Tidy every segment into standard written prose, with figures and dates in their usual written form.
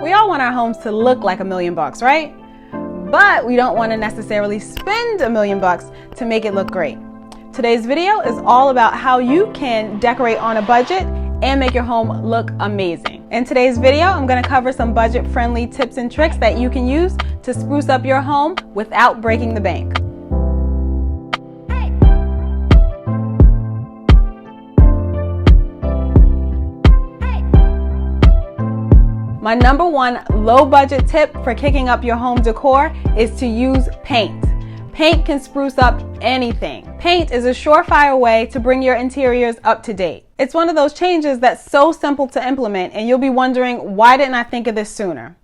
We all want our homes to look like $1 million, right? But we don't want to necessarily spend $1 million to make it look great. Today's video is all about how you can decorate on a budget and make your home look amazing. In today's video, I'm going to cover some budget-friendly tips and tricks that you can use to spruce up your home without breaking the bank. My number one low budget tip for kicking up your home decor is to use paint. Paint can spruce up anything. Paint is a surefire way to bring your interiors up to date. It's one of those changes that's so simple to implement, and you'll be wondering, why didn't I think of this sooner?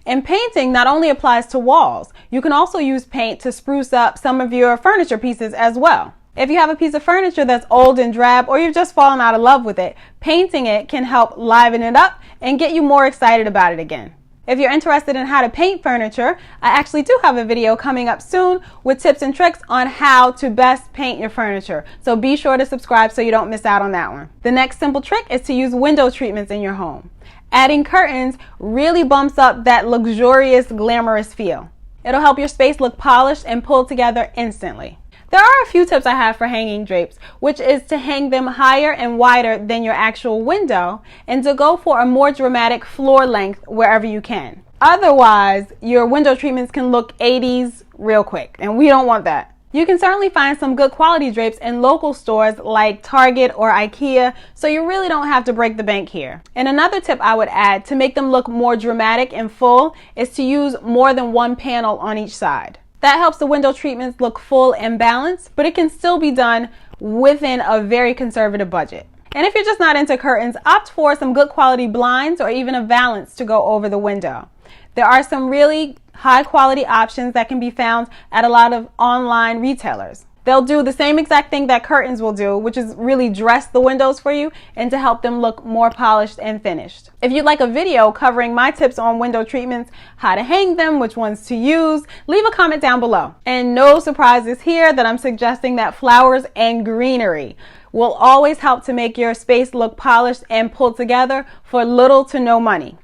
And painting not only applies to walls, you can also use paint to spruce up some of your furniture pieces as well. If you have a piece of furniture that's old and drab, or you've just fallen out of love with it, painting it can help liven it up and get you more excited about it again. If you're interested in how to paint furniture, I actually do have a video coming up soon with tips and tricks on how to best paint your furniture. So be sure to subscribe so you don't miss out on that one. The next simple trick is to use window treatments in your home. Adding curtains really bumps up that luxurious, glamorous feel. It'll help your space look polished and pulled together instantly. There are a few tips I have for hanging drapes, which is to hang them higher and wider than your actual window and to go for a more dramatic floor length wherever you can. Otherwise, your window treatments can look 80s real quick, and we don't want that. You can certainly find some good quality drapes in local stores like Target or IKEA, so you really don't have to break the bank here. And another tip I would add to make them look more dramatic and full is to use more than one panel on each side. That helps the window treatments look full and balanced, but it can still be done within a very conservative budget. And if you're just not into curtains, opt for some good quality blinds or even a valance to go over the window. There are some really high quality options that can be found at a lot of online retailers. They'll do the same exact thing that curtains will do, which is really dress the windows for you and to help them look more polished and finished. If you'd like a video covering my tips on window treatments, how to hang them, which ones to use, leave a comment down below. And no surprises here that I'm suggesting that flowers and greenery will always help to make your space look polished and pulled together for little to no money.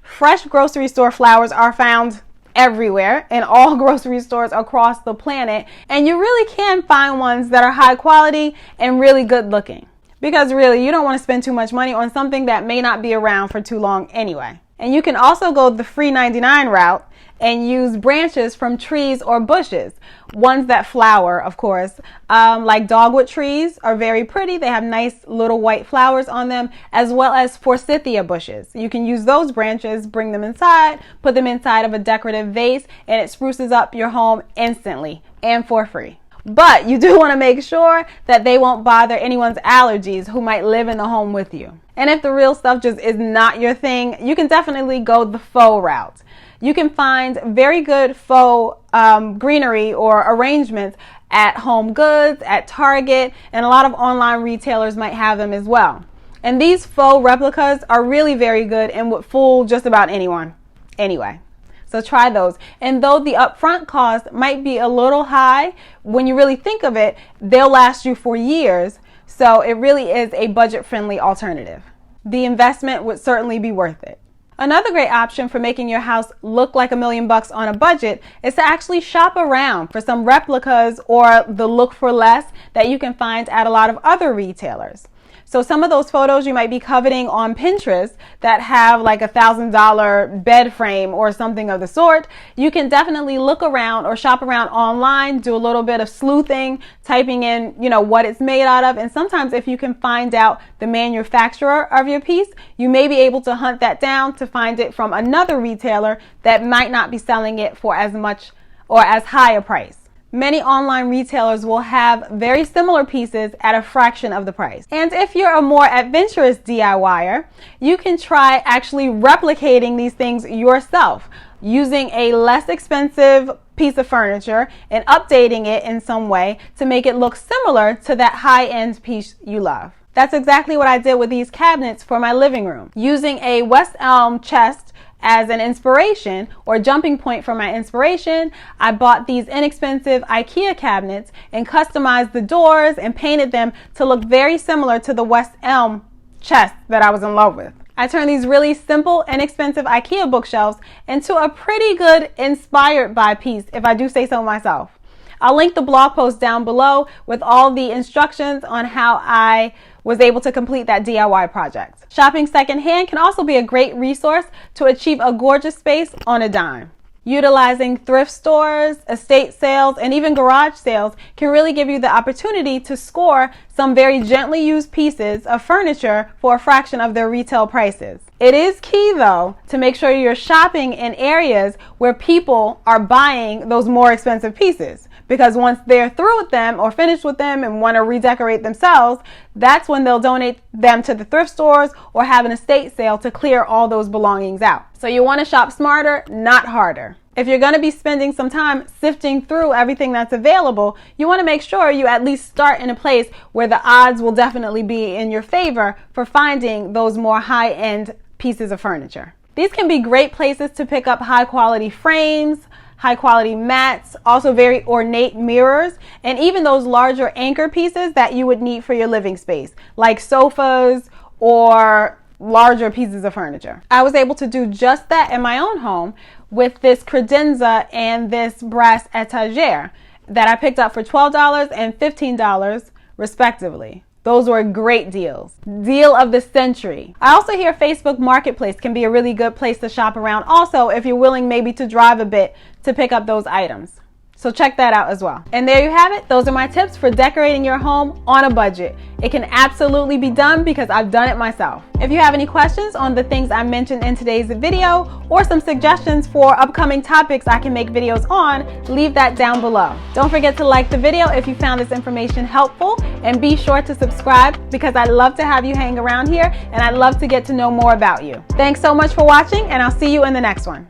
Fresh grocery store flowers are found everywhere in all grocery stores across the planet, and you really can find ones that are high quality and really good looking, because really you don't want to spend too much money on something that may not be around for too long anyway. And you can also go the free 99 route and use branches from trees or bushes, ones that flower, of course, like dogwood trees are very pretty. They have nice little white flowers on them, as well as forsythia bushes. You can use those branches, bring them inside, put them inside of a decorative vase, and it spruces up your home instantly and for free. But you do want to make sure that they won't bother anyone's allergies who might live in the home with you. And if the real stuff just is not your thing, you can definitely go the faux route. You can find very good faux greenery or arrangements at Home Goods, at Target, and a lot of online retailers might have them as well. And these faux replicas are really very good and would fool just about anyone anyway. So try those. And though the upfront cost might be a little high, when you really think of it, they'll last you for years. So it really is a budget-friendly alternative. The investment would certainly be worth it. Another great option for making your house look like $1 million on a budget is to actually shop around for some replicas or the look for less that you can find at a lot of other retailers. So some of those photos you might be coveting on Pinterest that have like $1,000 bed frame or something of the sort, you can definitely look around or shop around online, do a little bit of sleuthing, typing in, what it's made out of. And sometimes if you can find out the manufacturer of your piece, you may be able to hunt that down to find it from another retailer that might not be selling it for as much or as high a price. Many online retailers will have very similar pieces at a fraction of the price. And if you're a more adventurous DIYer, you can try actually replicating these things yourself using a less expensive piece of furniture and updating it in some way to make it look similar to that high-end piece you love. That's exactly what I did with these cabinets for my living room. Using a West Elm chest as an inspiration or jumping point for my inspiration, I bought these inexpensive IKEA cabinets and customized the doors and painted them to look very similar to the West Elm chest that I was in love with. I turned these really simple, inexpensive IKEA bookshelves into a pretty good inspired by piece, if I do say so myself. I'll link the blog post down below with all the instructions on how I was able to complete that DIY project. Shopping secondhand can also be a great resource to achieve a gorgeous space on a dime. Utilizing thrift stores, estate sales, and even garage sales can really give you the opportunity to score some very gently used pieces of furniture for a fraction of their retail prices. It is key, though, to make sure you're shopping in areas where people are buying those more expensive pieces, because once they're through with them or finished with them and want to redecorate themselves, that's when they'll donate them to the thrift stores or have an estate sale to clear all those belongings out. So you want to shop smarter, not harder. If you're going to be spending some time sifting through everything that's available, you want to make sure you at least start in a place where the odds will definitely be in your favor for finding those more high-end pieces of furniture. These can be great places to pick up high-quality frames, high-quality mats, also very ornate mirrors, and even those larger anchor pieces that you would need for your living space, like sofas or larger pieces of furniture. I was able to do just that in my own home with this credenza and this brass etagere that I picked up for $12 and $15 respectively. Those were great deals. Deal of the century. I also hear Facebook Marketplace can be a really good place to shop around also if you're willing maybe to drive a bit to pick up those items. So check that out as well. And there you have it. Those are my tips for decorating your home on a budget. It can absolutely be done because I've done it myself. If you have any questions on the things I mentioned in today's video or some suggestions for upcoming topics I can make videos on, leave that down below. Don't forget to like the video if you found this information helpful, and be sure to subscribe because I'd love to have you hang around here and I'd love to get to know more about you. Thanks so much for watching, and I'll see you in the next one.